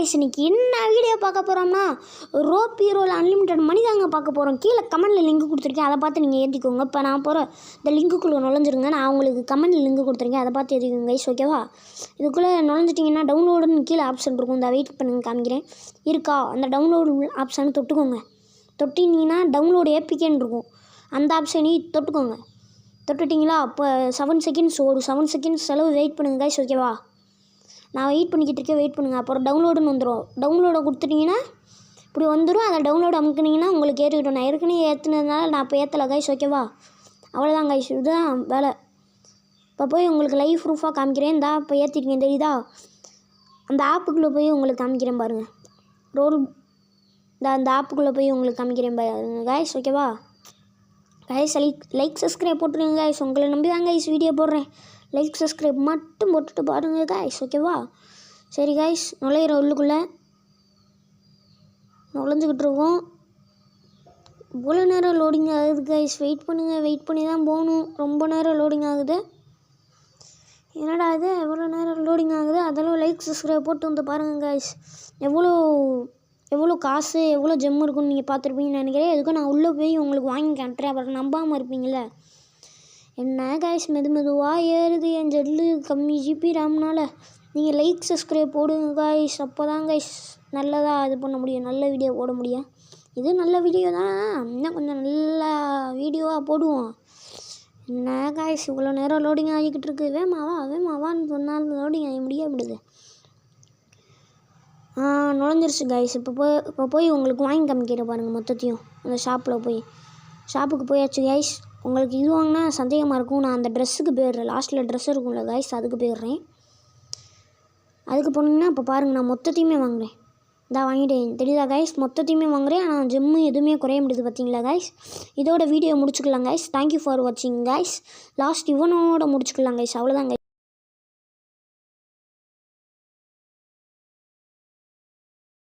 Guys இன்னைக்கு என்ன video பார்க்க போகிறோம்னா ரோப் ஹீரோவில் அன்லிமிட்டட் மணி தாங்க பார்க்க போகிறோம். கீழே கமெண்ட்டில் லிங்க் கொடுத்துருக்கேன், அதை பார்த்து நீங்கள் ஏற்றிக்கோங்க. இப்போ நான் போகிற இந்த லிங்க்குள்ளே நுழைஞ்சிருங்க. நான் உங்களுக்கு கமெண்ட்டில் லிங்க் கொடுத்துருக்கேன், அதை பார்த்து ஏற்றிக்கோங்க கைஸ், ஓகேவா? இதுக்குள்ளே நுழைஞ்சிட்டிங்கன்னா டவுன்லோடுன்னு கீழே ஆப்ஷன் இருக்கும், இந்த வெயிட் பண்ணுங்க காமிக்கிறேன். இருக்கா அந்த டவுன்லோடு ஆப்ஷனை தொட்டுக்கோங்க. தொட்டிங்கன்னா டவுன்லோடு ஏபிகேன்னு இருக்கும், அந்த ஆப்ஷனையும் தொட்டுக்கோங்க. தொட்டுட்டிங்களா? அப்போ 7 செகண்ட்ஸ் ஓடும். 7 செகண்ட்ஸ் செலவு வெயிட் பண்ணுங்கள் கைஸ், ஓகேவா? நான் வெயிட் பண்ணிக்கிட்டு இருக்கேன், வெயிட் பண்ணுங்கள். அப்புறம் டவுன்லோடுன்னு வந்துடும். டவுன்லோடை கொடுத்துட்டிங்கன்னா இப்படி வந்துடும். அதை டவுன்லோடு அமுக்குனிங்கன்னா உங்களுக்கு ஏற்றிக்கிட்டோம். நான் ஏற்கனவே ஏற்றுனதுனால நான் இப்போ ஏற்றலை கைஸ், ஓகேவா? அவ்வளோதான் கைஸ், இதுதான் வேலை. இப்போ போய் உங்களுக்கு லைவ் ப்ரூஃபாக காமிக்கிறேன். இந்த இப்போ ஏற்றிருக்கேன் தெரியுதா? அந்த ஆப்புக்குள்ளே போய் உங்களுக்கு காமிக்கிறேன் பாருங்கள். அந்த ஆப்புக்குள்ளே போய் உங்களுக்கு காமிக்கிறேன் பாருங்கள் கைஸ், ஓகேவா? கைஸ் லைக் சப்ஸ்கிரைப் போட்டுருங்க கைஸ், உங்களை நம்பி தான் கைஸ் வீடியோ போடுறேன். லைக் சப்ஸ்கிரைப் மட்டும் போட்டுட்டு பாருங்கள் கைஸ், ஓகேவா? சரி கைஸ், நுழையிற உள்ளுக்குள்ளே நுழைஞ்சிக்கிட்டு இருக்கோம். இவ்வளோ நேரம் லோடிங் ஆகுது கைஸ், வெயிட் பண்ணுங்கள். வெயிட் பண்ணி தான் போகணும். ரொம்ப நேரம் லோடிங் ஆகுது. என்னடா இது எவ்வளோ நேரம் லோடிங் ஆகுது? அதெல்லாம் லைக் சப்ஸ்கிரைப் போட்டு வந்து பாருங்கள் கைஸ். எவ்வளோ காசு எவ்வளோ ஜெம் இருக்குன்னு நீங்கள் பார்த்துருப்பீங்கன்னு நினைக்கிறேன். எதுக்கும் நான் உள்ளே போய் உங்களுக்கு வாங்கி காட்டுறேன், அப்புறம் நம்பாமல் இருப்பீங்களே. என்ன கைஸ் மெதுவாக ஏறுது என் ஜெல்லு, கம்மி ஜிபி ரேம்னால. நீங்கள் லைக் சப்ஸ்கிரைப் போடுங்க கைஸ், அப்போ தான் கைஸ் நல்லதாக இது பண்ண முடியும், நல்ல வீடியோ போட முடியும். இது நல்ல வீடியோ தான், இன்னும் கொஞ்சம் நல்ல வீடியோவாக போடுவோம். என்ன கைஸ் இவ்வளோ நேரம் லோடிங் ஆகிக்கிட்டு இருக்கு? வேமாவான்னு சொன்னாலும் லோடிங் ஆகி முடியாது. நுழைஞ்சிருச்சு கைஸ். இப்போ போய் உங்களுக்கு வாங்கி காமிக்கிற பாருங்கள் மொத்தத்தையும். அந்த ஷாப்புக்கு போயாச்சு கைஸ். உங்களுக்கு இது வாங்கினா சந்தேகமாக இருக்கும். நான் அந்த ட்ரெஸ்ஸுக்கு போயிடுறேன். லாஸ்ட்டில் ட்ரெஸ் இருக்கும்ல கைஸ், அதுக்கு போயிடுறேன். அதுக்கு போனீங்கன்னா இப்போ பாருங்கள், நான் மொத்தத்தையுமே வாங்குகிறேன். வாங்கிட்டேன் தெரியுதா கைஸ்? மொத்தத்தையுமே வாங்குகிறேன். ஆனால் ஜெம்மு எதுவுமே குறைய முடியுது பார்த்தீங்களா கைஸ்? இதோட வீடியோ முடிச்சுக்கலாம் கைஸ். தேங்க்யூ ஃபார் வாட்சிங் கைஸ். லாஸ்ட் இவனோட முடிச்சுக்கலாம் கைஸ். அவ்வளோதான் கைஸ்.